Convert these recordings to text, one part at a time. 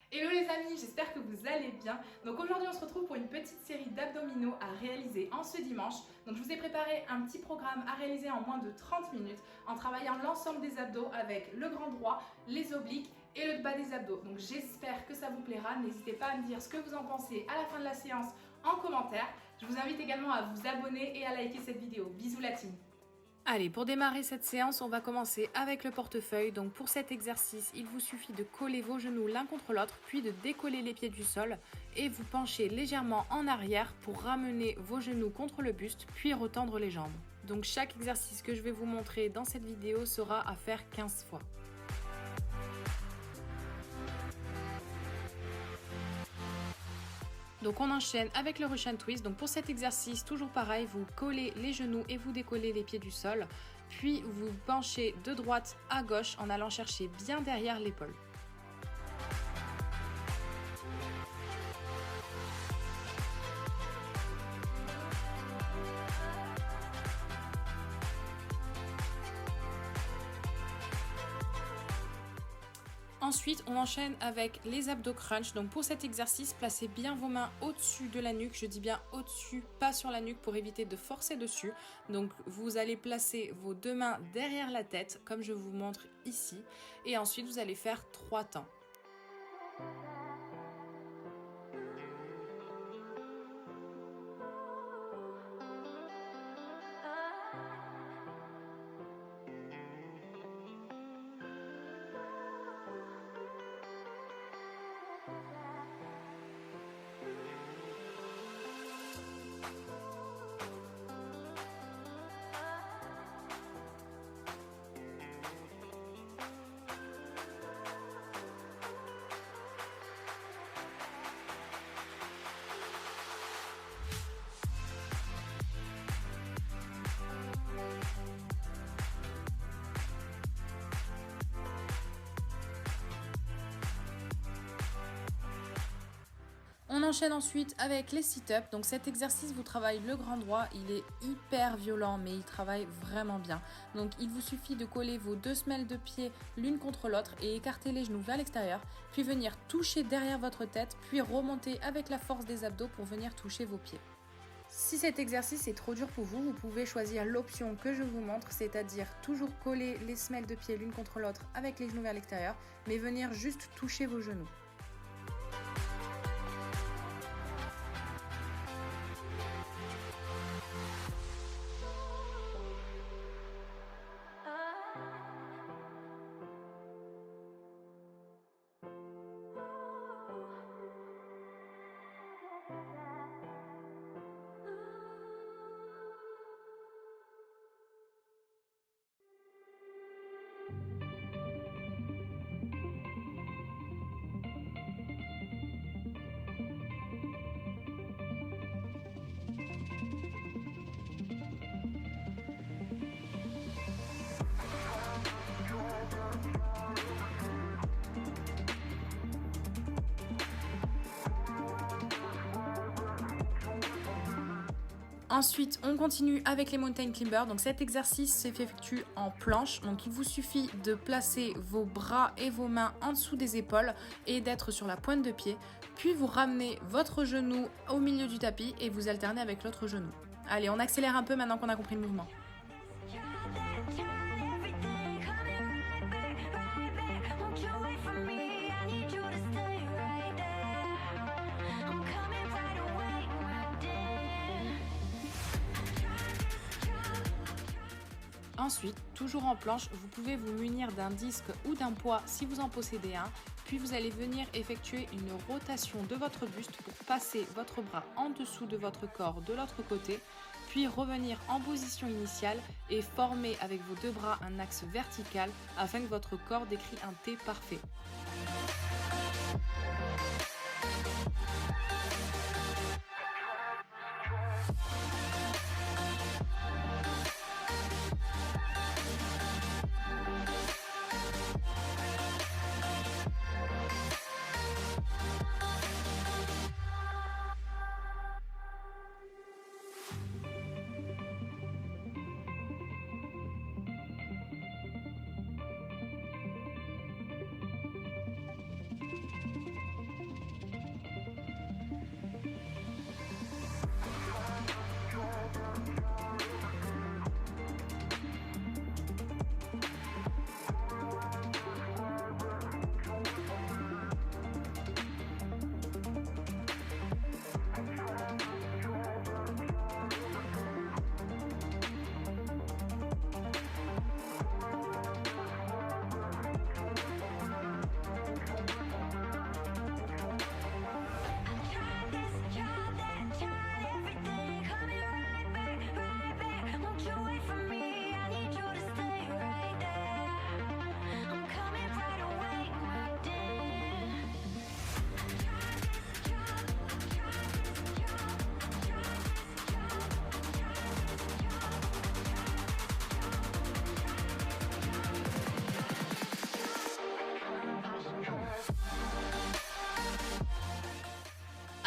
Hello les amis, j'espère que vous allez bien. Donc aujourd'hui on se retrouve pour une petite série d'abdominaux à réaliser en ce dimanche. Donc je vous ai préparé un petit programme à réaliser en moins de 30 minutes en travaillant l'ensemble des abdos avec le grand droit, les obliques et le bas des abdos. Donc j'espère que ça vous plaira. N'hésitez pas à me dire ce que vous en pensez à la fin de la séance en commentaire. Je vous invite également à vous abonner et à liker cette vidéo. Bisous la team. Allez, pour démarrer cette séance, on va commencer avec le portefeuille. Donc pour cet exercice, il vous suffit de coller vos genoux l'un contre l'autre, puis de décoller les pieds du sol et vous penchez légèrement en arrière pour ramener vos genoux contre le buste, puis retendre les jambes. Donc chaque exercice que je vais vous montrer dans cette vidéo sera à faire 15 fois. Donc on enchaîne avec le Russian Twist. Donc pour cet exercice, toujours pareil, vous collez les genoux et vous décollez les pieds du sol. Puis vous penchez de droite à gauche en allant chercher bien derrière l'épaule. Ensuite, on enchaîne avec les abdos crunch. Donc pour cet exercice, placez bien vos mains au-dessus de la nuque. Je dis bien au-dessus, pas sur la nuque pour éviter de forcer dessus. Donc vous allez placer vos deux mains derrière la tête, comme je vous montre ici. Et ensuite, vous allez faire 3 temps. On enchaîne ensuite avec les sit-ups. Donc cet exercice vous travaille le grand droit, il est hyper violent mais il travaille vraiment bien. Donc il vous suffit de coller vos deux semelles de pied l'une contre l'autre et écarter les genoux vers l'extérieur, puis venir toucher derrière votre tête, puis remonter avec la force des abdos pour venir toucher vos pieds. Si cet exercice est trop dur pour vous, vous pouvez choisir l'option que je vous montre, c'est-à-dire toujours coller les semelles de pied l'une contre l'autre avec les genoux vers l'extérieur, mais venir juste toucher vos genoux. Ensuite, on continue avec les mountain climbers. Donc cet exercice s'effectue en planche. Donc il vous suffit de placer vos bras et vos mains en dessous des épaules et d'être sur la pointe de pied. Puis vous ramenez votre genou au milieu du tapis et vous alternez avec l'autre genou. Allez, on accélère un peu maintenant qu'on a compris le mouvement. Ensuite, toujours en planche, vous pouvez vous munir d'un disque ou d'un poids si vous en possédez un, puis vous allez venir effectuer une rotation de votre buste pour passer votre bras en dessous de votre corps de l'autre côté, puis revenir en position initiale et former avec vos deux bras un axe vertical afin que votre corps décrit un T parfait.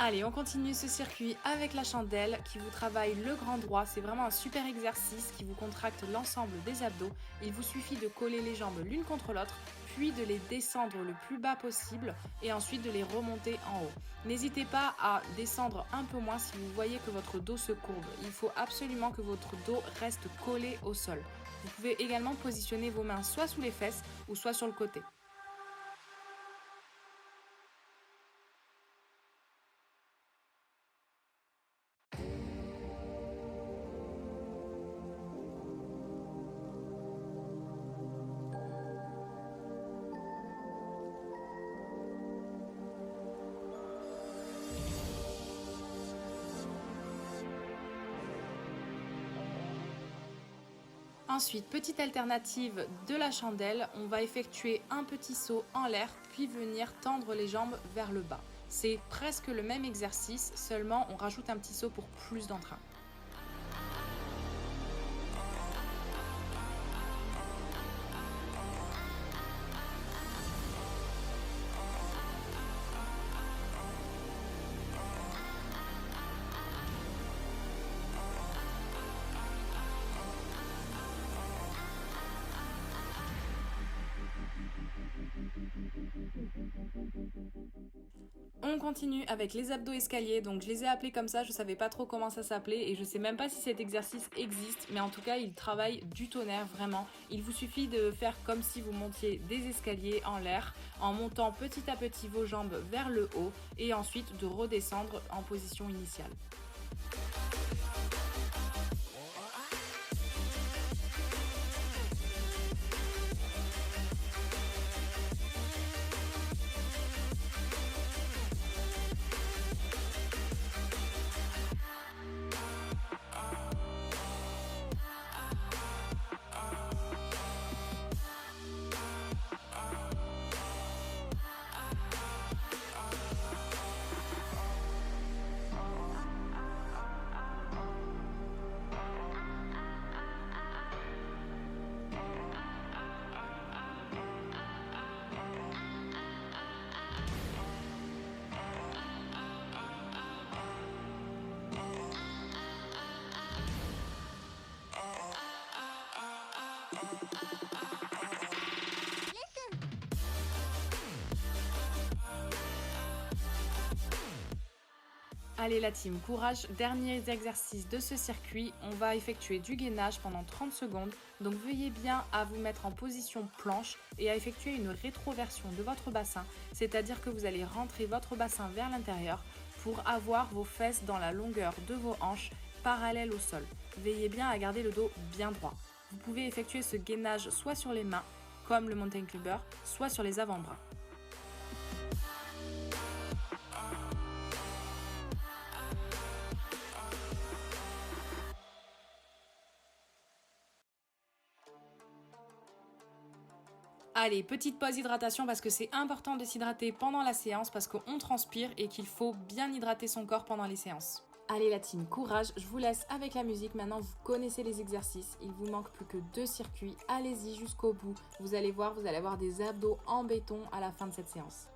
Allez, on continue ce circuit avec la chandelle qui vous travaille le grand droit. C'est vraiment un super exercice qui vous contracte l'ensemble des abdos. Il vous suffit de coller les jambes l'une contre l'autre, puis de les descendre le plus bas possible et ensuite de les remonter en haut. N'hésitez pas à descendre un peu moins si vous voyez que votre dos se courbe. Il faut absolument que votre dos reste collé au sol. Vous pouvez également positionner vos mains soit sous les fesses ou soit sur le côté. Ensuite, petite alternative de la chandelle, on va effectuer un petit saut en l'air, puis venir tendre les jambes vers le bas. C'est presque le même exercice, seulement on rajoute un petit saut pour plus d'entrain. On continue avec les abdos escaliers, donc je les ai appelés comme ça, je savais pas trop comment ça s'appelait et je sais même pas si cet exercice existe, mais en tout cas il travaille du tonnerre vraiment. Il vous suffit de faire comme si vous montiez des escaliers en l'air en montant petit à petit vos jambes vers le haut et ensuite de redescendre en position initiale. Allez la team, courage, dernier exercice de ce circuit, on va effectuer du gainage pendant 30 secondes, donc veuillez bien à vous mettre en position planche et à effectuer une rétroversion de votre bassin, c'est-à-dire que vous allez rentrer votre bassin vers l'intérieur pour avoir vos fesses dans la longueur de vos hanches parallèles au sol. Veillez bien à garder le dos bien droit. Vous pouvez effectuer ce gainage soit sur les mains, comme le mountain climber, soit sur les avant-bras. Allez, petite pause hydratation parce que c'est important de s'hydrater pendant la séance parce qu'on transpire et qu'il faut bien hydrater son corps pendant les séances. Allez la team, courage, je vous laisse avec la musique. Maintenant vous connaissez les exercices, il vous manque plus que 2 circuits. Allez-y jusqu'au bout, vous allez voir, vous allez avoir des abdos en béton à la fin de cette séance.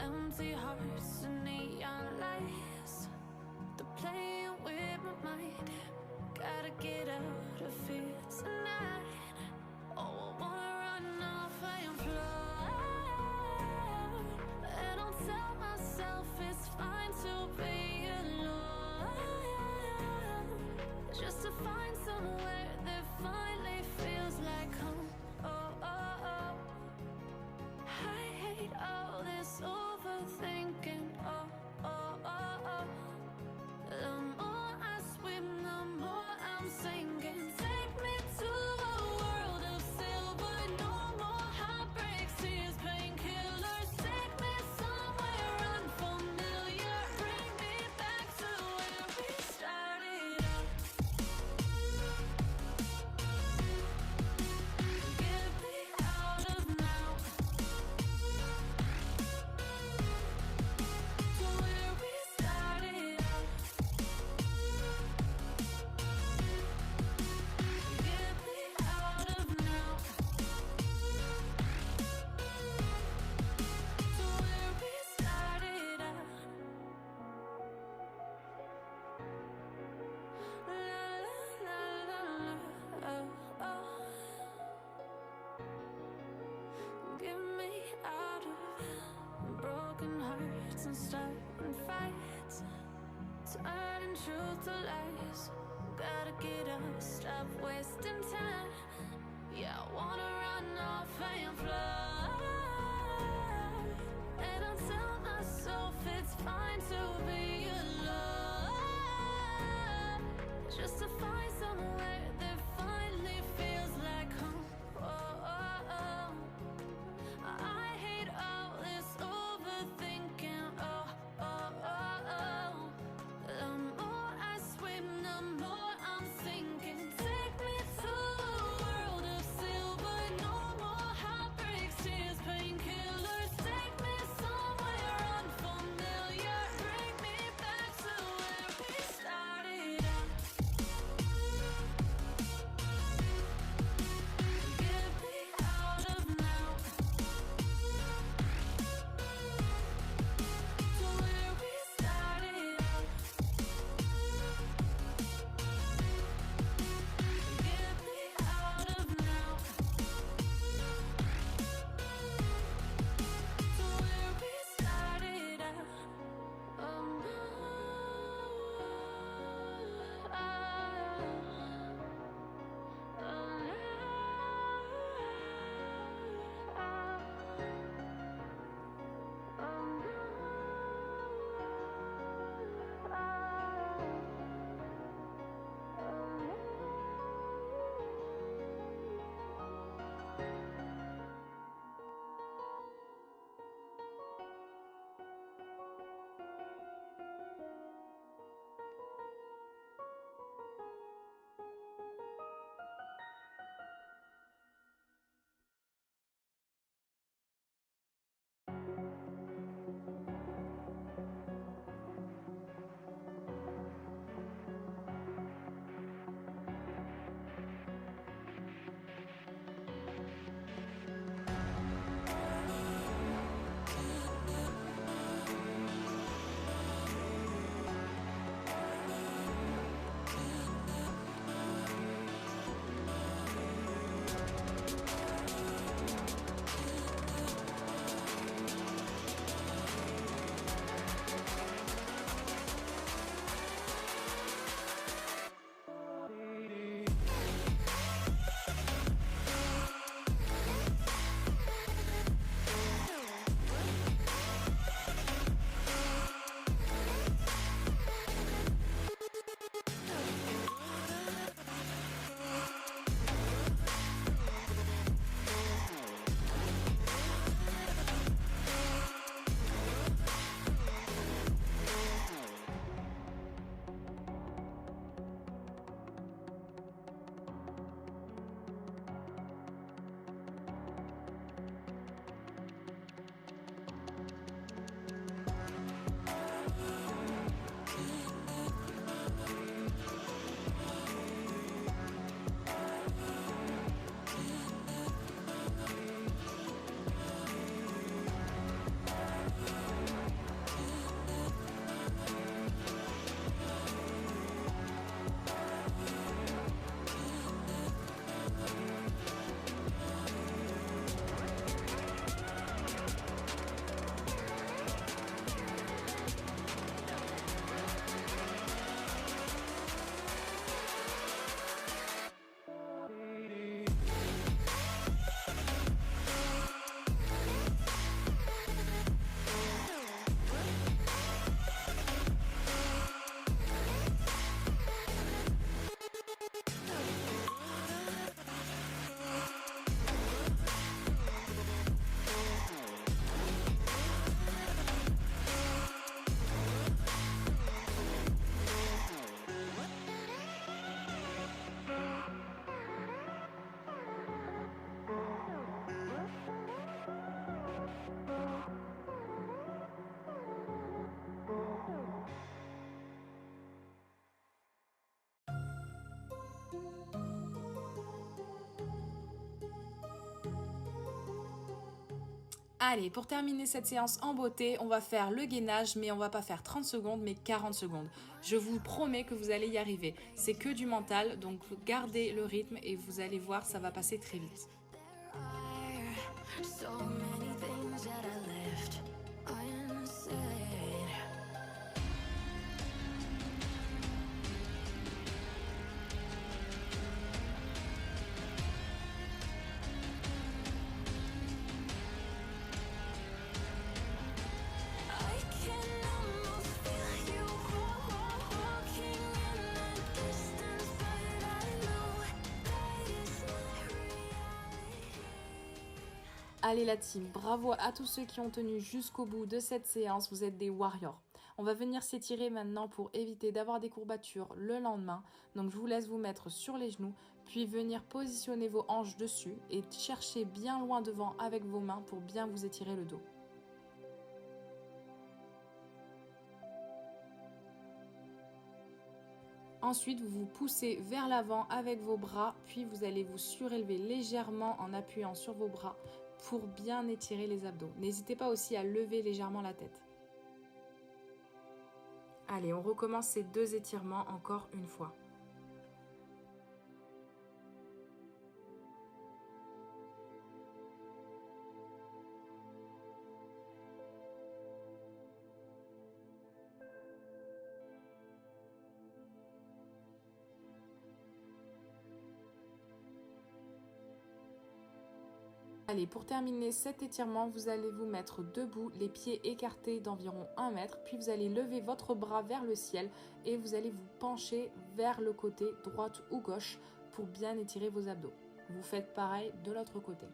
empty hearts and neon lights. They're playing with my mind. Gotta get out of here tonight. Oh, I wanna run off and fly. And I'll tell myself it's fine to be alone, just to find somewhere that finally feels like home. Oh, oh, oh. I hate all this overthinking. Oh, oh, oh, oh. The more I swim, the more I'm sinking. Take me to a world of silver. No more heartbreaks, tears, painkillers. Take me somewhere unfamiliar. Bring me back to where we started out. Get me out of now. To where we started out. Get me out of now. To where we started out. La la la la la. Oh, oh. Get me out of broken hearts and starting fights, turning truth to lies. Gotta get up, stop wasting time. Yeah, I wanna run off and fly. And I'll tell myself it's fine to be alone, just to find somewhere that finally feels like home. Oh, oh, oh. I hate all this overthinking. Oh, oh, oh, oh. The more I swim, the more I'm sinking. Take me to a world of silver. No more heartbreaks, tears, painkillers. Take me somewhere unfamiliar. Allez, pour terminer cette séance en beauté, on va faire le gainage, mais on va pas faire 30 secondes, mais 40 secondes. Je vous promets que vous allez y arriver. C'est que du mental, donc gardez le rythme et vous allez voir, ça va passer très vite. So many things that I left unsaid. I can almost feel you walking in the distance, but I know that it's not reality. Allez la team, bravo à tous ceux qui ont tenu jusqu'au bout de cette séance, vous êtes des warriors. On va venir s'étirer maintenant pour éviter d'avoir des courbatures le lendemain. Donc je vous laisse vous mettre sur les genoux, puis venir positionner vos hanches dessus et chercher bien loin devant avec vos mains pour bien vous étirer le dos. Ensuite, vous vous poussez vers l'avant avec vos bras, puis vous allez vous surélever légèrement en appuyant sur vos bras pour bien étirer les abdos. N'hésitez pas aussi à lever légèrement la tête. Allez, on recommence ces deux étirements encore une fois. Allez, pour terminer cet étirement, vous allez vous mettre debout, les pieds écartés d'environ 1 mètre, puis vous allez lever votre bras vers le ciel et vous allez vous pencher vers le côté droite ou gauche pour bien étirer vos abdos. Vous faites pareil de l'autre côté.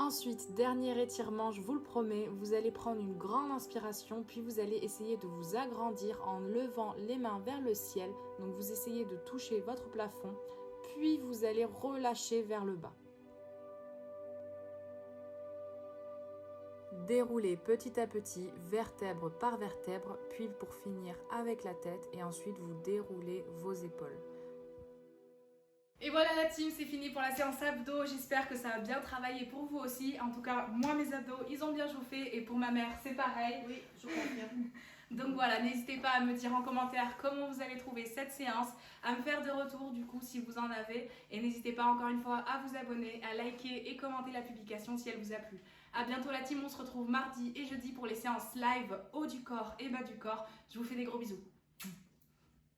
Ensuite, dernier étirement, je vous le promets, vous allez prendre une grande inspiration, puis vous allez essayer de vous agrandir en levant les mains vers le ciel. Donc vous essayez de toucher votre plafond, puis vous allez relâcher vers le bas. Déroulez petit à petit, vertèbre par vertèbre, puis pour finir avec la tête et ensuite vous déroulez vos épaules. Et voilà la team, c'est fini pour la séance abdos. J'espère que ça a bien travaillé pour vous aussi. En tout cas, moi mes abdos, ils ont bien chauffé et pour ma mère, c'est pareil. Oui, je confirme. Donc voilà, n'hésitez pas à me dire en commentaire comment vous avez trouvé cette séance, à me faire des retours du coup si vous en avez. Et n'hésitez pas encore une fois à vous abonner, à liker et commenter la publication si elle vous a plu. A bientôt la team, on se retrouve mardi et jeudi pour les séances live haut du corps et bas du corps. Je vous fais des gros bisous.